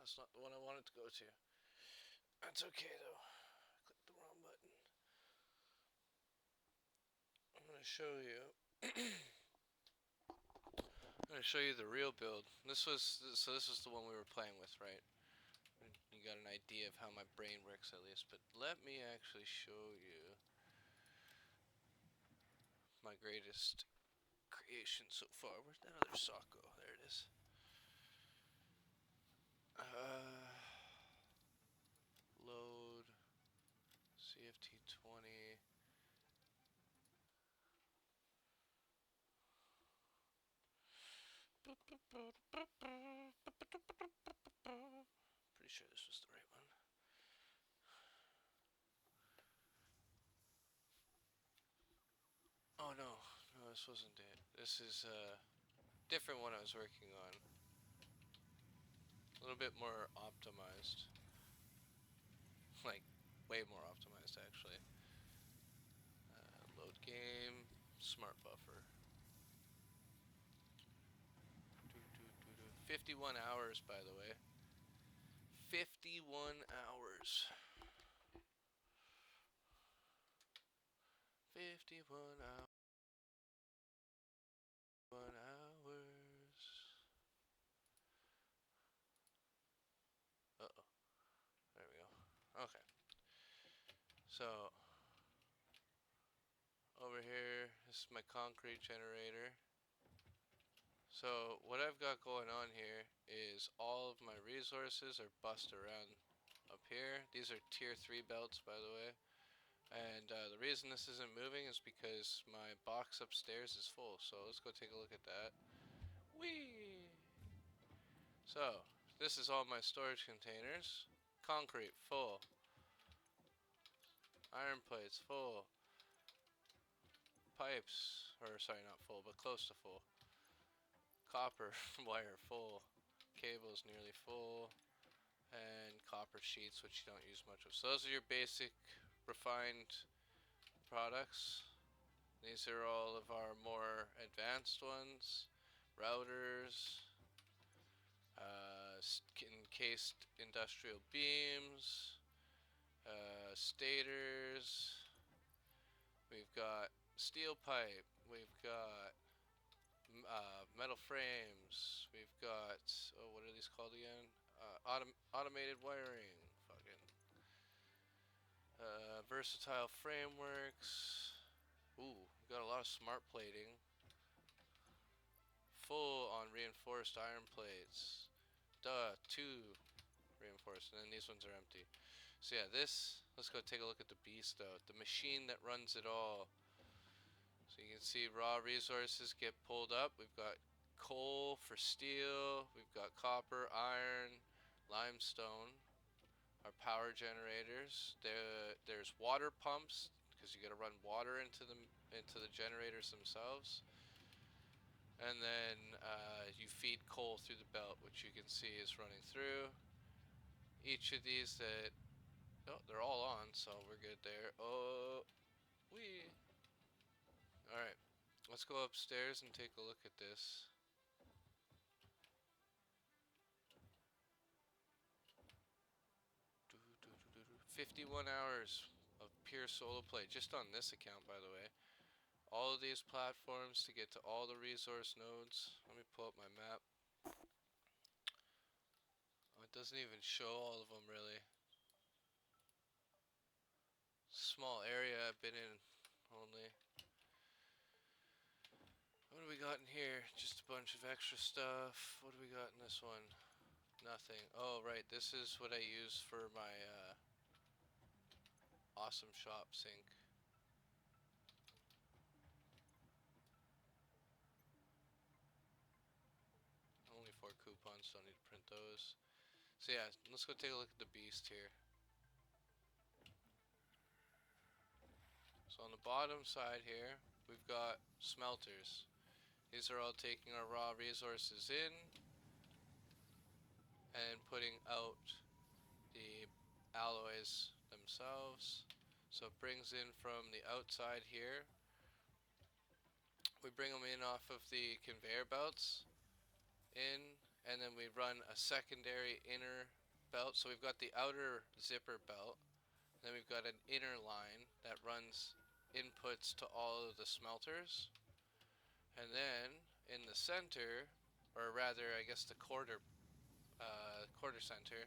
That's not the one I wanted to go to. That's okay though. I clicked the wrong button. I'm gonna show you. I'm gonna show you the real build. This was the one we were playing with, right? You got an idea of how my brain works at least. But let me actually show you my greatest creation so far. Where's that other sock go? There it is. Load CFT20. Pretty sure this was the right one. Oh no, no, this wasn't it. This is a different one I was working on. A little bit more optimized. Like, way more optimized actually. Load game, smart buffer. 51 hours, by the way. 51 hours. 51 hours. 1 hours. Uh-oh. There we go. Okay. So, over here, this is my concrete generator. So, what I've got going on here is all of my resources are bussed around up here. These are tier 3 belts, by the way. And the reason this isn't moving is because my box upstairs is full. So, let's go take a look at that. Whee! So, this is all my storage containers. Concrete, full. Iron plates, full. Pipes, or sorry, not full, but close to full. Copper wire, full. Cables, nearly full. And copper sheets, which you don't use much of. So those are your basic refined products. These are all of our more advanced ones. Routers, encased industrial beams, stators. We've got steel pipe. We've got metal frames. We've got, oh, what are these called again? Automated wiring. Fucking versatile frameworks. Ooh, we got a lot of smart plating. Full on reinforced iron plates. Duh, 2 reinforced, and then these ones are empty. So yeah, this, let's go take a look at the beast though. The machine that runs it all. So you can see raw resources get pulled up. We've got coal for steel. We've got copper, iron, limestone. Our power generators. There's water pumps because you got to run water into the generators themselves. And then you feed coal through the belt, which you can see is running through. Each of these they're all on, so we're good there. Oh, we. All right, let's go upstairs and take a look at this. 51 hours of pure solo play, just on this account, by the way. All of these platforms to get to all the resource nodes. Let me pull up my map. Oh, it doesn't even show all of them, really. Small area I've been in, only. What do we got in here? Just a bunch of extra stuff. What do we got in this one? Nothing. Oh, right. This is what I use for my awesome shop sink. Only 4 coupons, don't need to print those. So yeah, let's go take a look at the beast here. So on the bottom side here, we've got smelters. These are all taking our raw resources in and putting out the alloys themselves. So it brings in from the outside here. We bring them in off of the conveyor belts in, and then we run a secondary inner belt. So we've got the outer zipper belt, then we've got an inner line that runs inputs to all of the smelters, and then in the center, or rather, I guess the quarter center,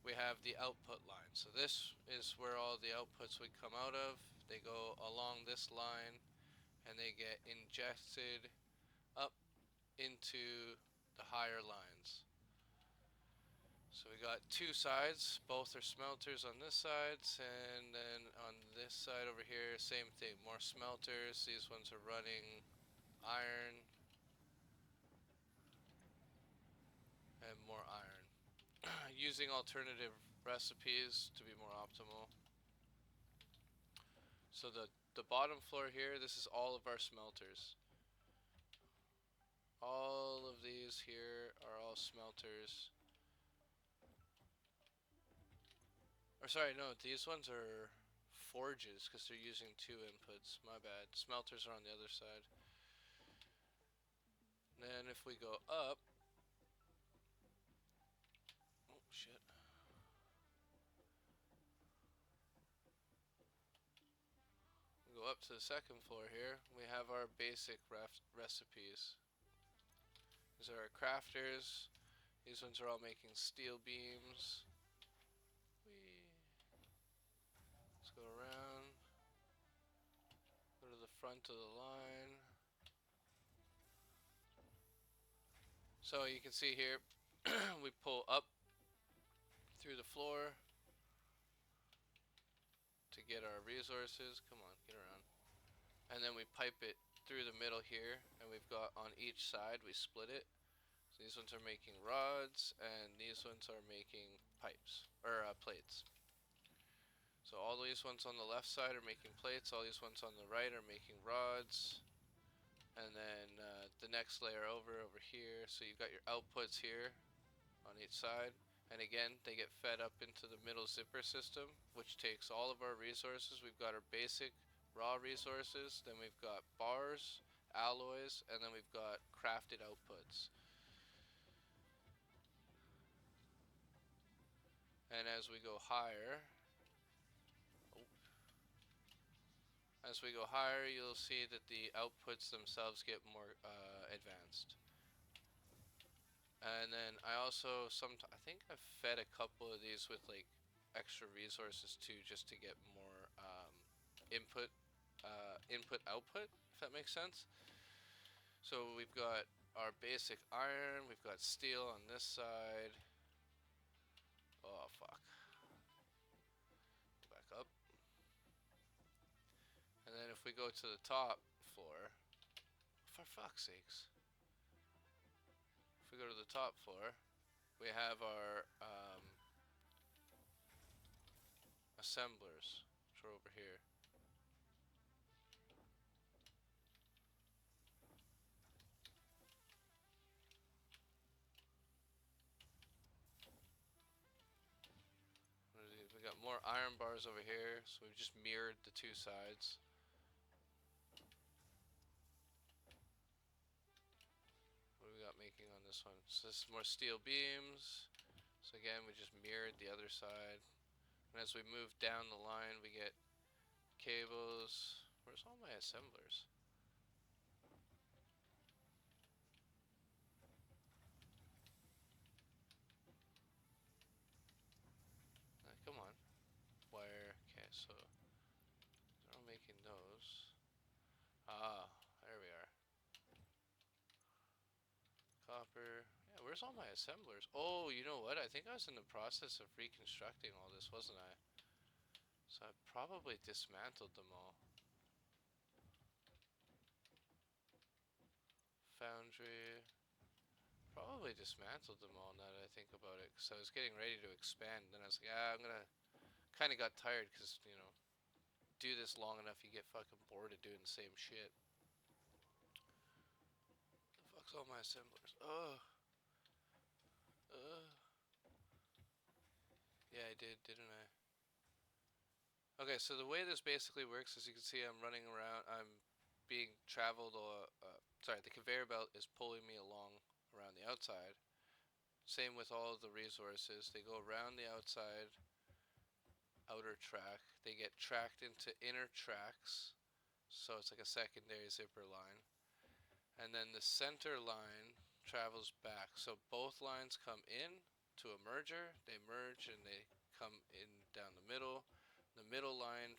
we have the output line. So this is where all the outputs would come out of. They go along this line, and they get injected up into the higher lines. So we got two sides, both are smelters on this side, and then on this side over here, same thing, more smelters. These ones are running iron and more iron. Using alternative recipes to be more optimal. So the bottom floor here, this is all of our smelters. All of these here are all smelters. Or sorry, no, these ones are forges because they're using two inputs. My bad. Smelters are on the other side. Then if we go up, oh shit. We go up to the second floor here. We have our basic recipes. These are our crafters. These ones are all making steel beams. Let's go around. Go to the front of the line. So you can see here, we pull up through the floor to get our resources. Come on, get around. And then we pipe it through the middle here, and we've got on each side, we split it. So these ones are making rods, and these ones are making pipes, or plates. So all these ones on the left side are making plates, all these ones on the right are making rods. And then the next layer over here, so you've got your outputs here on each side. And again, they get fed up into the middle zipper system, which takes all of our resources. We've got our basic raw resources, then we've got bars, alloys, and then we've got crafted outputs. And as we go higher, you'll see that the outputs themselves get more advanced. And then I also I think I've fed a couple of these with like extra resources too, just to get more input output, if that makes sense. So we've got our basic iron, we've got steel on this side. Oh fuck. Back up. And then if we go to the top floor, for fuck's sakes. If we go to the top floor, we have our assemblers, which are over here. We got more iron bars over here, so we've just mirrored the two sides. What do we got making on this one? So this is more steel beams. So again, we just mirrored the other side. And as we move down the line, we get cables. Where's all my assemblers? Come on. Wire. Okay, so they're all making those. Ah, there we are. Copper. Yeah, where's all my assemblers? Oh, you know what? I think I was in the process of reconstructing all this, wasn't I? So I probably dismantled them all. Foundry. Probably dismantled them all now that I think about it. Because I was getting ready to expand. Then I was like, I'm gonna... Kind of got tired because, you know, do this long enough, you get fucking bored of doing the same shit. The fuck's all my assemblers? Ugh. Ugh. Yeah, I did, didn't I? Okay, so the way this basically works is you can see I'm running around, I'm being traveled, sorry, the conveyor belt is pulling me along around the outside. Same with all of the resources. They go around the outer track. They get tracked into inner tracks, so it's like a secondary zipper line. And then the center line travels back. So both lines come in to a merger. They merge and they come in down the middle. The middle line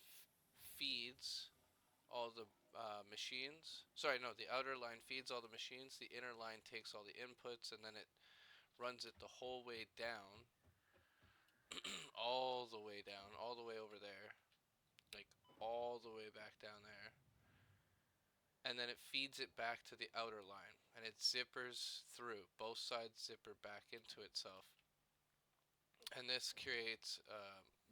feeds all the machines. Sorry, no, the outer line feeds all the machines. The inner line takes all the inputs, and then it runs it the whole way down, all the way down, all the way over there, like all the way back down there. And then it feeds it back to the outer line, and it zippers through. Both sides zipper back into itself. And this creates,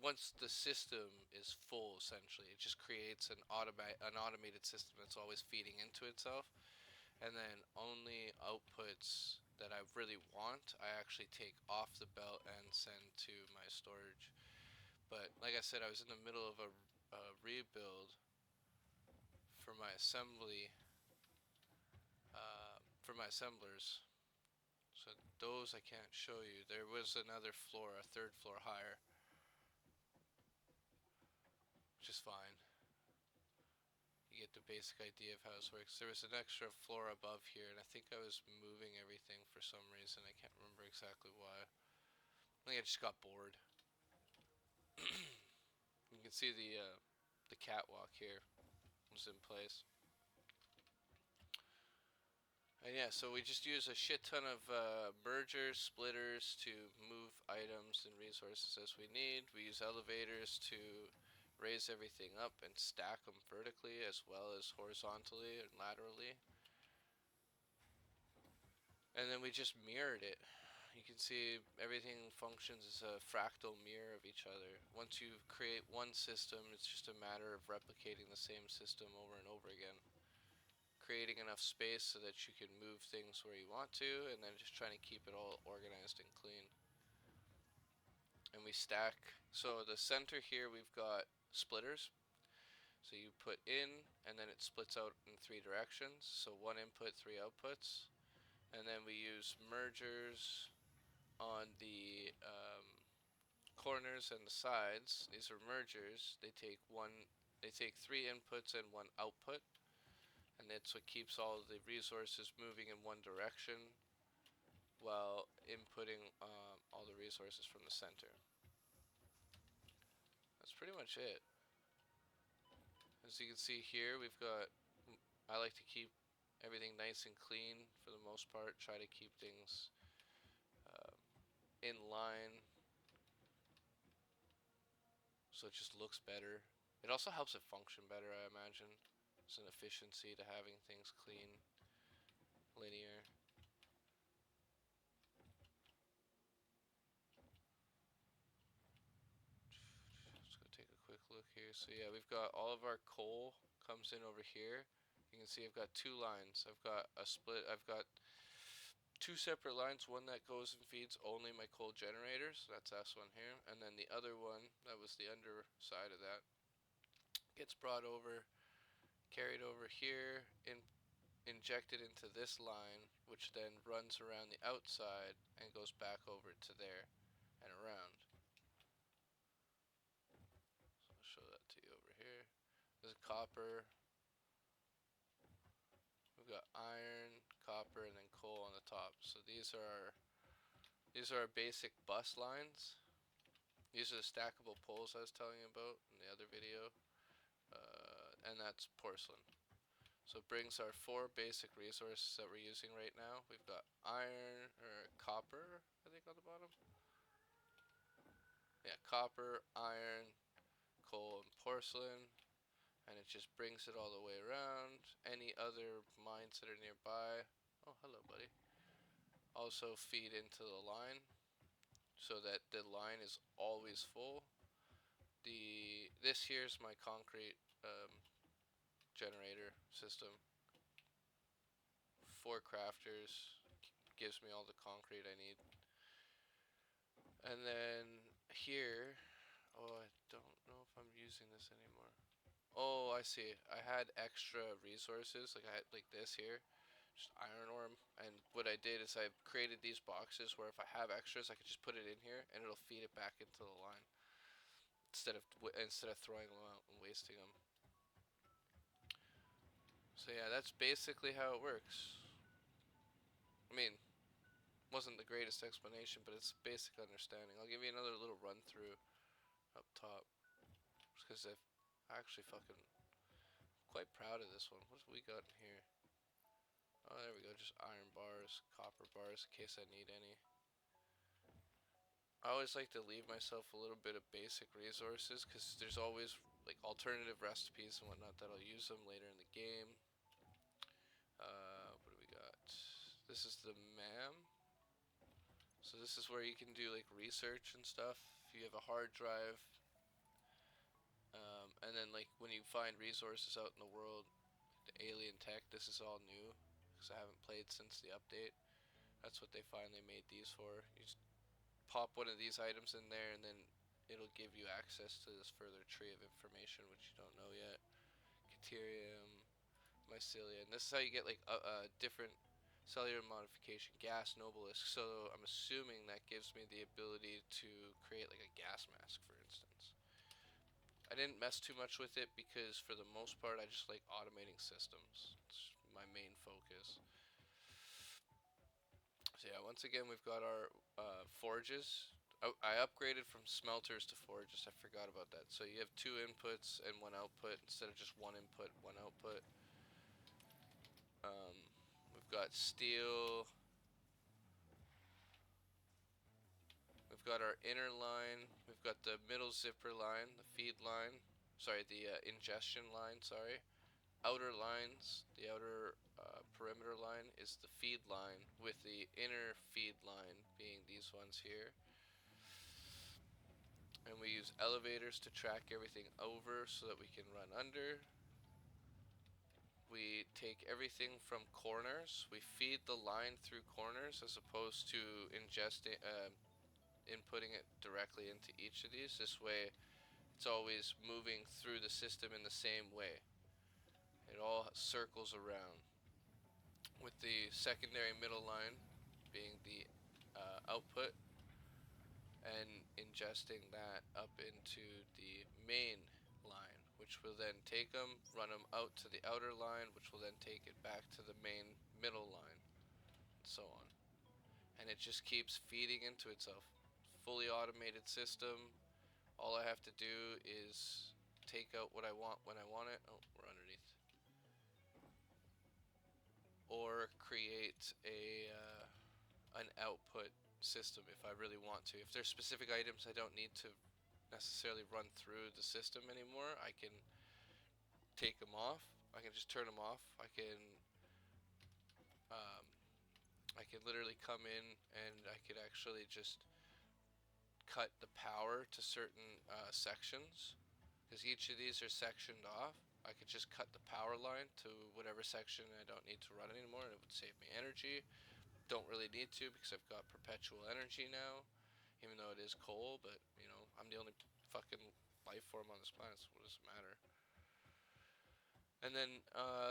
once the system is full, essentially, it just creates an automated system that's always feeding into itself. And then only outputs that I really want, I actually take off the belt and send to my storage. But like I said, I was in the middle of a rebuild for my assembly, for my assemblers. So those I can't show you. There was another floor, a third floor higher, which is fine. You get the basic idea of how this works. There was an extra floor above here, and I think I was moving everything for some reason. I can't remember exactly why. I think I just got bored. You can see the catwalk here was in place. And yeah, so we just use a shit ton of mergers, splitters to move items and resources as we need. We use elevators to raise everything up and stack them vertically as well as horizontally and laterally. And then we just mirrored it. You can see everything functions as a fractal mirror of each other. Once you create one system, it's just a matter of replicating the same system over and over again. Creating enough space so that you can move things where you want to, and then just trying to keep it all organized and clean. And we stack, so the center here we've got splitters. So you put in, and then it splits out in 3 directions. So 1 input, 3 outputs. And then we use mergers on the corners and the sides. These are mergers. They take 3 inputs and 1 output, and that's what keeps all the resources moving in one direction while inputting all the resources from the center. That's pretty much it. As you can see here, I like to keep everything nice and clean for the most part. Try to keep things in line so it just looks better. It also helps it function better, I imagine. It's an efficiency to having things clean, linear. Let's go take a quick look here. So yeah, we've got all of our coal comes in over here. You can see I've got 2 lines. I've got a split. I've got 2 separate lines. One that goes and feeds only my coal generators. That's this one here. And then the other one, that was the underside of that, gets brought over, carried over here, injected into this line, which then runs around the outside and goes back over to there and around. So I'll show that to you over here. There's copper. We've got iron, copper, and then coal on the top. So these are our basic bus lines. These are the stackable poles I was telling you about in the other video. And that's porcelain. So it brings our 4 basic resources that we're using right now. We've got iron, or copper, I think on the bottom. Yeah, copper, iron, coal, and porcelain. And it just brings it all the way around. Any other mines that are nearby. Oh, hello, buddy. Also feed into the line so that the line is always full. This here's my concrete generator system. 4 crafters gives me all the concrete I need. And then here, oh, I don't know if I'm using this anymore. Oh, I see. I had extra resources, like I had like this here, just iron ore 'em. And what I did is I created these boxes where if I have extras, I could just put it in here and it'll feed it back into the line instead of throwing them out and wasting them. So yeah, that's basically how it works. I mean, wasn't the greatest explanation, but it's basic understanding. I'll give you another little run through up top, just because I'm actually fucking quite proud of this one. What have we got in here? Oh, there we go. Just iron bars, copper bars, in case I need any. I always like to leave myself a little bit of basic resources, because there's always like alternative recipes and whatnot that I'll use them later in the game. What do we got? This is the MAM. So this is where you can do like research and stuff. If you have a hard drive, and then like when you find resources out in the world, the alien tech, this is all new because I haven't played since the update. That's what they finally made these for. You just pop one of these items in there, and then it'll give you access to this further tree of information which you don't know yet. Caterium, mycelia, and this is how you get like a different cellular modification, gas nobelisk. So I'm assuming that gives me the ability to create like a gas mask, for instance. I didn't mess too much with it because for the most part I just like automating systems. It's my main focus. So yeah, once again we've got our forges. I upgraded from smelters to forges. I forgot about that. So you have 2 inputs and 1 output instead of just 1 input, 1 output. We've got steel. We've got our inner line. We've got the middle zipper line, the feed line. Sorry, the ingestion line. Sorry. Outer lines. The outer perimeter line is the feed line, with the inner feed line being these ones here. And we use elevators to track everything over so that we can run under. We take everything from corners. We feed the line through corners as opposed to inputting it directly into each of these. This way, it's always moving through the system in the same way. It all circles around. With the secondary middle line being the output, and ingesting that up into the main line, which will then take them, run them out to the outer line, which will then take it back to the main middle line, and so on. And it just keeps feeding into itself. Fully automated system. All I have to do is take out what I want when I want it. Oh, we're underneath. Or create an output system if I really want to. If there's specific items I don't need to necessarily run through the system anymore, I can take them off. I can just turn them off. Um, I can literally come in and I could actually just cut the power to certain sections, because each of these are sectioned off. I could just cut the power line to whatever section I don't need to run anymore, and it would save me energy. Don't really need to because I've got perpetual energy now, even though it is coal, but you know, I'm the only fucking life form on this planet, so what does it matter? And then,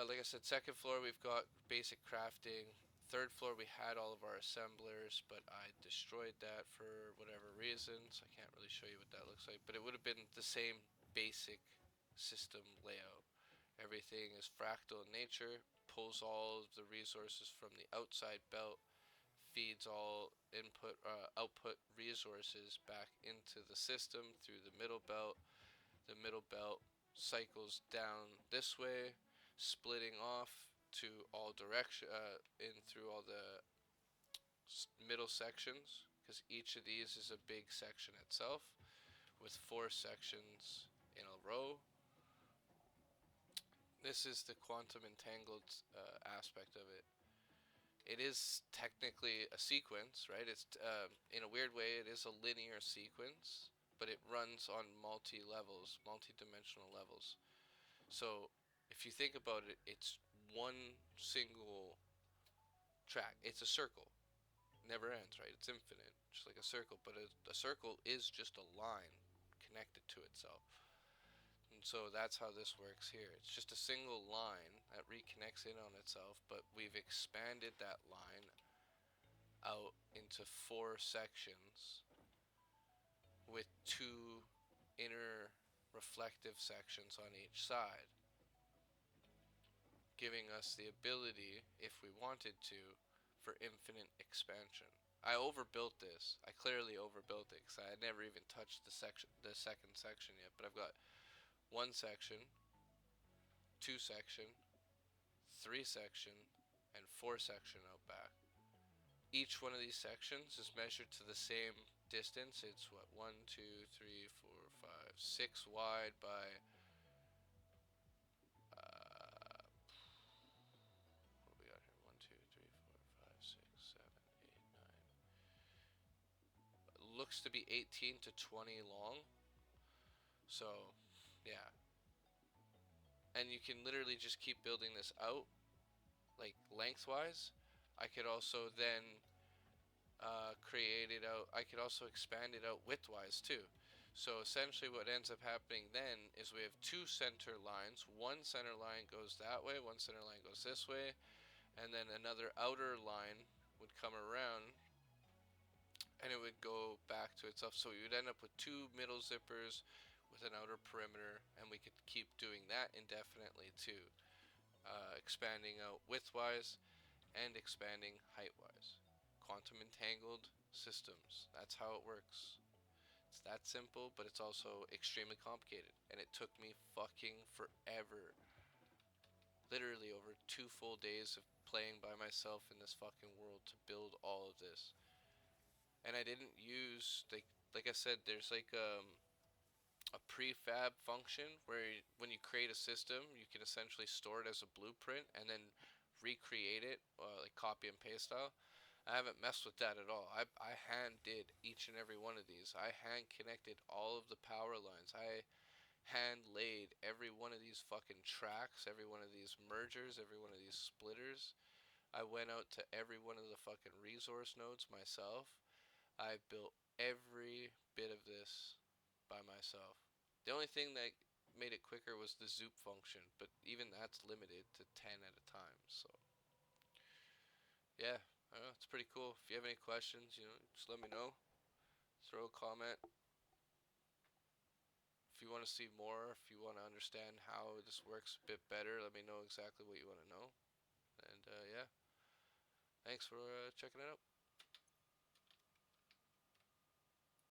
like I said, second floor we've got basic crafting. Third floor we had all of our assemblers, but I destroyed that for whatever reasons. I can't really show you what that looks like, but it would have been the same basic system layout. Everything is fractal in nature, pulls all of the resources from the outside belt, feeds all output resources back into the system through the middle belt. The middle belt cycles down this way, splitting off to all direction in through all the middle sections, because each of these is a big section itself with 4 sections in a row. This is the quantum entangled aspect of it. It is technically a sequence, right? It's in a weird way, it is a linear sequence, but it runs on multi-levels, multi-dimensional levels. So if you think about it, it's one single track. It's a circle. It never ends, right? It's infinite, just like a circle. But a circle is just a line connected to itself. And So that's how this works here. It's just a single line that reconnects in on itself, but we've expanded that line out into 4 sections with 2 inner reflective sections on each side, giving us the ability, if we wanted to, for infinite expansion. I overbuilt this. I clearly overbuilt it because I had never even touched the second section yet. But I've got 1 section, 2 section, 3 section, and 4 section out back. Each one of these sections is measured to the same distance. It's what, 1, 2, 3, 4, 5, 6 wide by what do we got here? 1, 2, 3, 4, 5, 6, 7, 8, 9. It looks to be 18 to 20 long. So, yeah. And you can literally just keep building this out, like lengthwise. I could also then create it out. I could also expand it out widthwise too. So essentially what ends up happening then is we have 2 center lines. One center line goes that way, one center line goes this way, and then another outer line would come around and it would go back to itself. So we would end up with 2 middle zippers with an outer perimeter, and we could keep doing that indefinitely too. Expanding out widthwise and expanding heightwise. Quantum entangled systems. That's how it works. It's that simple, but it's also extremely complicated. And it took me fucking forever. Literally over 2 full days of playing by myself in this fucking world to build all of this. And I didn't use, like I said, there's like a prefab function where when you create a system, you can essentially store it as a blueprint and then recreate it, like copy and paste style. I haven't messed with that at all. I hand did each and every one of these. I hand connected all of the power lines. I hand laid every one of these fucking tracks, every one of these mergers, every one of these splitters. I went out to every one of the fucking resource nodes myself. I built every bit of this by myself. The only thing that made it quicker was the zoop function, but even that's limited to 10 at a time. So yeah, I don't know, it's pretty cool. If you have any questions, just let me know. Throw a comment. If you want to see more, if you want to understand how this works a bit better, let me know exactly what you want to know. And yeah, thanks for checking it out.